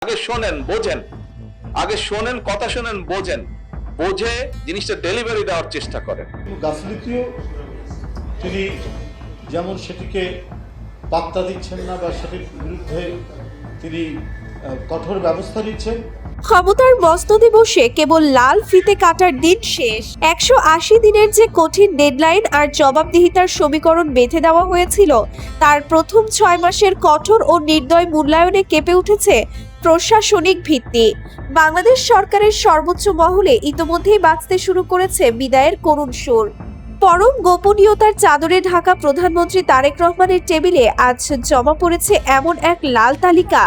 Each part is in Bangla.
আগে শোনেন বোঝেন, আগে শোনেন কথা শোনেন বোঝেন, বোঝে জিনিসটা ডেলিভারি দেওয়ার চেষ্টা করেন। গাফিলতিও তিনি যেমন সেটিকে পাত্তা দিচ্ছেন না বা সেটির বিরুদ্ধে তিনি কঠোর ব্যবস্থা নিচ্ছেন। ক্ষমতার মস্তদে বসে কেবল লাল ফিতে কাটার দিন শেষ। 180 দিনের যে কঠিন ডেডলাইন আর জবাবদিহিতার সমীকরণ বেঁধে দেওয়া হয়েছিল, তার প্রথম 6 মাসের কঠোর ও নির্দয় মূল্যায়নে কেঁপে উঠেছে প্রশাসনিক ভিত্তি। বাংলাদেশ সরকারের সর্বোচ্চ মহলে ইতোমধ্যেই বাজতে শুরু করেছে বিদায়ের করুণ সুর। পরম গোপনীয়তার চাদরে ঢাকা প্রধানমন্ত্রী তারেক রহমানের টেবিলে আজ জমা পড়েছে এমন এক লাল তালিকা,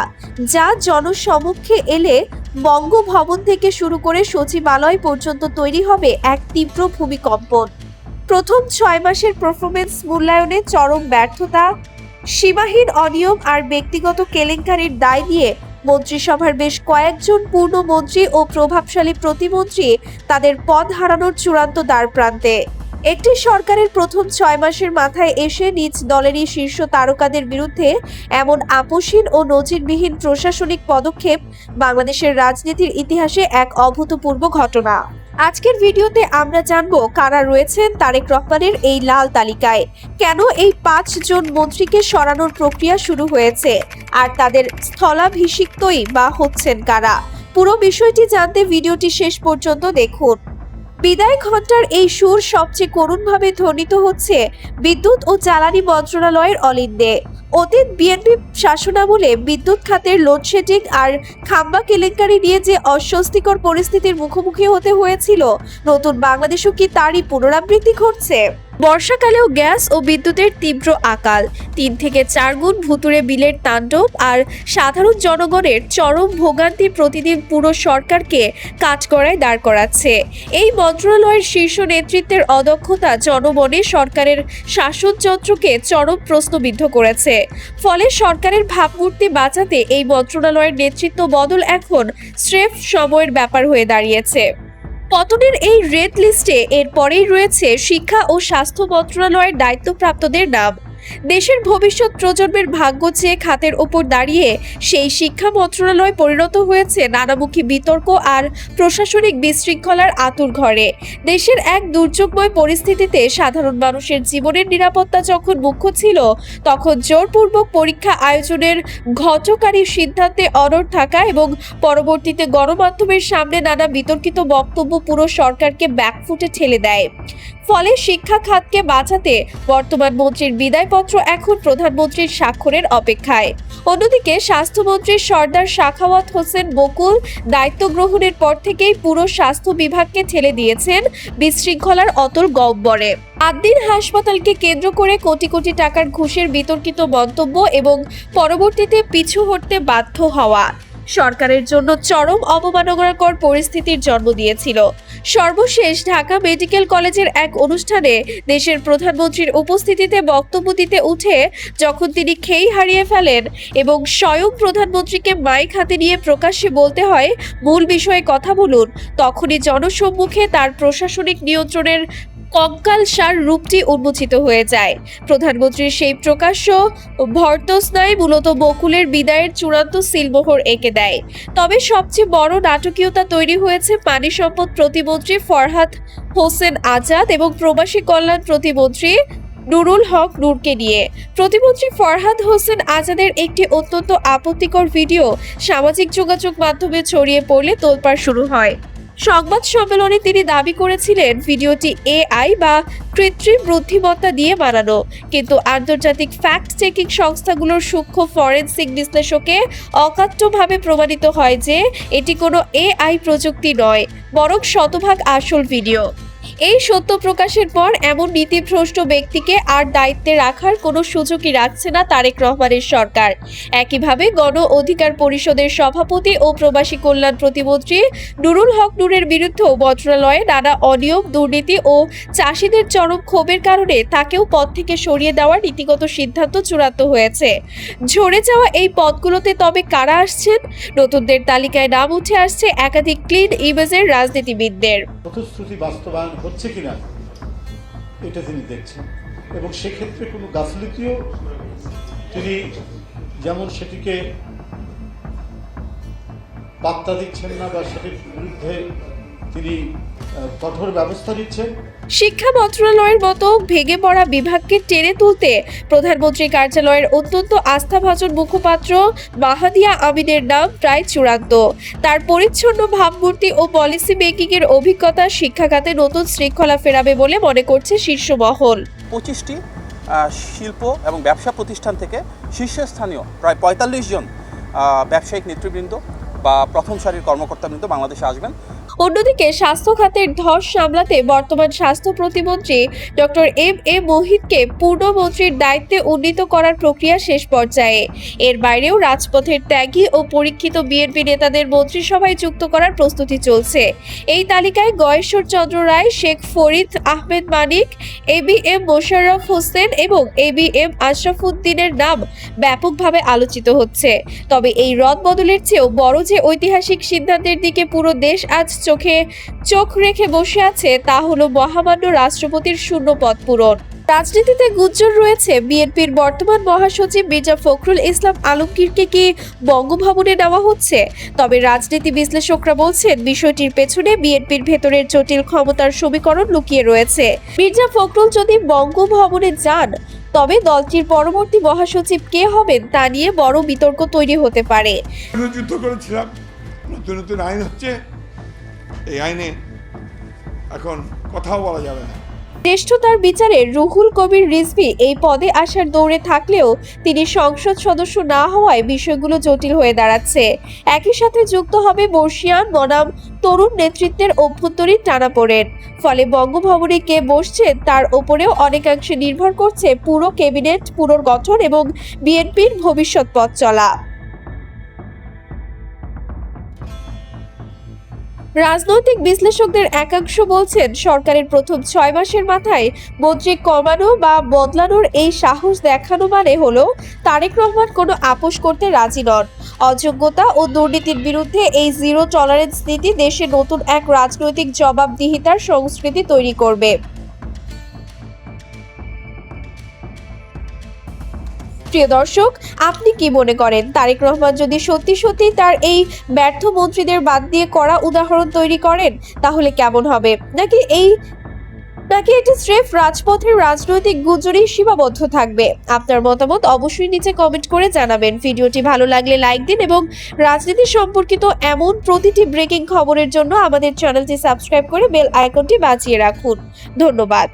যা জনসমক্ষে এলে বঙ্গভবন থেকে শুরু করে সচিবালয় পর্যন্ত তৈরি হবে এক তীব্র ভূমিকম্পন। প্রথম 6 মাসের পারফরমেন্স মূল্যায়নে চরম ব্যর্থতা, সীমাহীন অনিয়ম আর ব্যক্তিগত কেলেঙ্কারির দায় নিয়ে মন্ত্রিসভার বেশ কয়েকজন পূর্ণ মন্ত্রী ও প্রভাবশালী প্রতিমন্ত্রী তাদের পদ হারানোর চূড়ান্ত দ্বারপ্রান্তে। একটি সরকারের প্রথম 6 মাসের মাথায় এসে নিজ দলেরই শীর্ষ তারকাদের বিরুদ্ধে এমন আপোষহীন ও নজিরবিহীন প্রশাসনিক পদক্ষেপ বাংলাদেশের রাজনীতির ইতিহাসে এক অভূতপূর্ব ঘটনা। আজকের ভিডিওতে আমরা জানবো কারা রয়েছেন তারেক রহমানের এই লাল তালিকায়, কেন এই 5 জন মন্ত্রীকে সরানোর প্রক্রিয়া শুরু হয়েছে, আর তাদের স্থলাভিষিক্তই বা হচ্ছেন কারা। পুরো বিষয়টি জানতে ভিডিওটি শেষ পর্যন্ত দেখুন। বিদায় ঘণ্টার এই সুর সবচেয়ে করুণভাবে ধ্বনিত হচ্ছে বিদ্যুৎ ও জ্বালানি মন্ত্রণালয়ের অলিন্দে। অতীত বিএনপি শাসনামলে বিদ্যুৎ খাতের লোডশেডিং আর খাম্বা কেলেঙ্কারি নিয়ে যে অস্বস্তিকর পরিস্থিতির মুখোমুখি হতে হয়েছিল, নতুন বাংলাদেশও কি তারই পুনরাবৃত্তি ঘটছে? বর্ষাকালেও গ্যাস ও বিদ্যুতের তীব্র আকাল, 3 থেকে 4 গুণ ভুতুড়ে বিলের তাণ্ডব আর সাধারণ জনগণের চরম ভোগান্তি প্রতিদিন পুরো সরকারকে কাঠগড়ায় দাঁড় করাচ্ছে। এই মন্ত্রণালয়ের শীর্ষ নেতৃত্বের অদক্ষতা জনমনে সরকারের শাসনযন্ত্রকে চরম প্রশ্নবিদ্ধ করেছে। ফলে সরকারের ভাবমূর্তি বাঁচাতে এই মন্ত্রণালয়ের নেতৃত্ব বদল এখন স্রেফ সময়ের ব্যাপার হয়ে দাঁড়িয়েছে। পতনের এই রেড লিস্টে এরপরেই রয়েছে শিক্ষা ও স্বাস্থ্য মন্ত্রণালয়ের দায়িত্বপ্রাপ্তদের নাম। দেশের ভবিষ্যৎ প্রজন্মের ভাগ্য চেয়ে খাতের ওপর দাঁড়িয়ে সেই শিক্ষা মন্ত্রণালয় পরিণত হয়েছে নানামুখী বিতর্ক আর প্রশাসনিক বিশৃঙ্খলার আঁতুড়ঘরে। দেশের এক দুর্যোগময় পরিস্থিতিতে সাধারণ মানুষের জীবনের নিরাপত্তা যখন মুখ্য ছিল, তখন জোরপূর্বক পরীক্ষা আয়োজনের ঘটকারী সিদ্ধান্তে অনড় থাকা এবং পরবর্তীতে গণমাধ্যমের সামনে নানা বিতর্কিত বক্তব্য পুরো সরকারকে ব্যাকফুটে ঠেলে দেয়। ফলে শিক্ষা খাতকে বাঁচাতে বর্তমান মন্ত্রীর বিদায়পত্র এখন প্রধানমন্ত্রীর স্বাক্ষরের অপেক্ষায়। অন্যদিকে স্বাস্থ্যমন্ত্রী সর্দার সাখাওয়াত হোসেন বকুল দায়িত্ব গ্রহণের পর থেকেই পুরো স্বাস্থ্য বিভাগকে ঠেলে দিয়েছেন বিশৃঙ্খলার অতল গহ্বরে। আদ্দিন হাসপাতালকে কেন্দ্র করে কোটি কোটি টাকার ঘুষের বিতর্কিত মন্তব্য এবং পরবর্তীতে পিছু হটতে বাধ্য হওয়া সরকারের জন্য চরম অবমাননাকর পরিস্থিতির জন্ম দিয়েছিল। সর্বশেষ ঢাকা মেডিকেল কলেজের এক অনুষ্ঠানে দেশের প্রধানমন্ত্রীর উপস্থিতিতে বক্তব্য দিতে উঠে যখন তিনি খেই হারিয়ে ফেলেন এবং স্বয়ং প্রধানমন্ত্রীকে মাইক হাতে নিয়ে প্রকাশ্যে বলতে হয় মূল বিষয়ে কথা বলুন, তখনই জনসম্মুখে তার প্রশাসনিক নিয়ন্ত্রণের কঙ্কালসার রূপটি উন্মোচিত হয়ে যায়। প্রধানমন্ত্রীর সেই প্রকাশ্য ভর্ৎসনায় মূলত বকুলের বিদায়ের চূড়ান্ত সিলমোহর এঁকে দেয়। তবে সবচেয়ে বড় নাটকীয়তা তৈরি হয়েছে পানি সম্পদ প্রতিমন্ত্রী ফরহাদ হোসেন আজাদ এবং প্রবাসী কল্যাণ প্রতিমন্ত্রী নুরুল হক নূরকে নিয়ে। প্রতিমন্ত্রী ফরহাদ হোসেন আজাদের একটি অত্যন্ত আপত্তিকর ভিডিও সামাজিক যোগাযোগ মাধ্যমে ছড়িয়ে পড়লে তোলপাড় শুরু হয়। সংবাদ সম্মেলনে তিনি দাবি করেছিলেন ভিডিওটি এআই বা কৃত্রিম বুদ্ধিমত্তা দিয়ে বানানো, কিন্তু আন্তর্জাতিক ফ্যাক্ট চেকিং সংস্থাগুলোর সূক্ষ্ম ফরেনসিক বিশ্লেষকে অকাট্যভাবে প্রমাণিত হয় যে এটি কোনো এআই প্রযুক্তি নয়, বরং শতভাগ আসল ভিডিও। এই সত্য প্রকাশের পর এমন নীতিভ্রষ্ট ব্যক্তিকে আর দায়িত্বে রাখার কোনো সুযোগই রাখছে না তারেক রহমানের সরকার। একইভাবে গণ অধিকার পরিষদের সভাপতি ও প্রবাসী কল্যাণ প্রতিমন্ত্রী নুরুল হক নূরের বিরুদ্ধেও মন্ত্রণালয়ে নানা অনিয়ম, দুর্নীতি ও চাষিদের চরম ক্ষোভের কারণে তাকেও পদ থেকে সরিয়ে দেওয়ার নীতিগত সিদ্ধান্ত চূড়ান্ত হয়েছে। ঝরে যাওয়া এই পদগুলোতে তবে কারা আসছেন? নতুনদের তালিকায় নাম উঠে আসছে একাধিক ক্লিন ইমেজের রাজনীতিবিদদের। প্রতিশ্রুতি বাস্তবায়ন হচ্ছে কিনা এটা তিনি দেখছেন, এবং সেক্ষেত্রে কোনো গাফিলতিও তিনি যেমন সেটিকে পাত্তা দিচ্ছেন না বা সেটির বিরুদ্ধে তিনি কঠোর ব্যবস্থা নিচ্ছেন। শিক্ষা মন্ত্রণালয়ের মতো ভেঙে পড়া বিভাগকে টেনে তুলতে প্রধানমন্ত্রী কার্যালয়ের অত্যন্ত আস্থাভাজন মুখপাত্র মাহাদিয়া আমিনের নাম প্রায় চূড়ান্ত। তার পরিচ্ছন্ন ভাবমূর্তি ও পলিসি মেকিং এর অভিজ্ঞতা শিক্ষা খাতে নতুন শৃঙ্খলা ফেরাবে বলে মনে করছে শীর্ষ মহল। 25টি শিল্প এবং ব্যবসা প্রতিষ্ঠান থেকে শীর্ষস্থানীয় প্রায় 45 জন ব্যবসায়িক নেতৃবৃন্দ বা প্রথম সারির কর্মকর্তাবৃন্দ বাংলাদেশে আসবেন। অন্যদিকে স্বাস্থ্য খাতের ধস সামলাতে বর্তমান স্বাস্থ্য প্রতিমন্ত্রী ডক্টর এম মোহিতকে পূর্ণমন্ত্রীর দায়িত্বে উন্নীত করার প্রক্রিয়া শেষ পর্যায়ে। এর বাইরেও রাজপথের ত্যাগী ও পরীক্ষিত বিএনপি নেতাদের মন্ত্রিসভায় যুক্ত করার প্রস্তুতি চলছে। এই তালিকায় গয়েশ্বর চন্দ্র রায়, শেখ ফরিদ আহমেদ মানিক, ABM মোশাররফ হোসেন এবং ABM আশরাফুদ্দিনের নাম ব্যাপকভাবে আলোচিত হচ্ছে। তবে এই রদবদলের চেয়েও বড় যে ঐতিহাসিক সিদ্ধান্তের দিকে পুরো দেশ আজ চোখ রেখে বসে আছে তা হলো মহামান্য রাষ্ট্রপতির শূন্য পদ পূরণ। রাজনীতিতে গুঞ্জন রয়েছে বিএনপির বর্তমান মহাসচিব মির্জা ফখরুল ইসলাম আলমগীরকে কি বঙ্গভবনে নেওয়া হচ্ছে। তবে রাজনীতি বিশ্লেষকরা বলছেন বিষয়টির পেছনে বিএনপির ভেতরের জটিল ক্ষমতার সমীকরণ লুকিয়ে রয়েছে। মির্জা ফখরুল যদি বঙ্গভবনে যান তবে দলটির পরবর্তী মহাসচিব কে হবেন তা নিয়ে বড় বিতর্ক তৈরি হতে পারে। যুদ্ধ করেছিলাম, নতুন নতুন আইন হচ্ছে, এই আইনে এখন কথাও বলা যাবে না। জ্যেষ্ঠতার বিচারে রুহুল কবির রিজভী এই পদে আসার দৌড়ে থাকলেও তিনি সংসদ সদস্য না হওয়ায় বিষয়গুলো জটিল হয়ে দাঁড়াচ্ছে। একই সাথে যুক্ত হবে বর্ষিয়ান বনাম তরুণ নেতৃত্বের অভ্যন্তরীণ টানাপোড়েন। ফলে বঙ্গভবনে কে বসছেন তার ওপরেও অনেকাংশে নির্ভর করছে পুরো ক্যাবিনেট পুনর্গঠন এবং বিএনপির ভবিষ্যৎ পথ চলা। রাজনৈতিক বিশ্লেষকদের একাংশ বলছেন সরকারের প্রথম 6 মাসের মাথায় মন্ত্রী কমানো বা বদলানোর এই সাহস দেখানো মানে হলো তারেক রহমান কোনো আপোষ করতে রাজি নন। অযোগ্যতা ও দুর্নীতির বিরুদ্ধে এই জিরো টলারেন্স নীতি দেশে নতুন এক রাজনৈতিক জবাবদিহিতার সংস্কৃতি তৈরি করবে। প্রিয় দর্শক, আপনি কি মনে করেন তারেক রহমান যদি সত্যি তার এই ব্যর্থ মন্ত্রীদের বাদ দিয়ে কড়া উদাহরণ তৈরি করেন তাহলে কেমন হবে, নাকি এটি স্রেফ রাজপথের রাজনৈতিক গুঞ্জনেই সীমাবদ্ধ থাকবে? আপনার মতামত অবশ্যই নিচে কমেন্ট করে জানাবেন। ভিডিওটি ভালো লাগলে লাইক দিন এবং রাজনীতি সম্পর্কিত এমন প্রতিটি ব্রেকিং খবরের জন্য আমাদের চ্যানেলটি সাবস্ক্রাইব করে বেল আইকনটি বাজিয়ে রাখুন। ধন্যবাদ।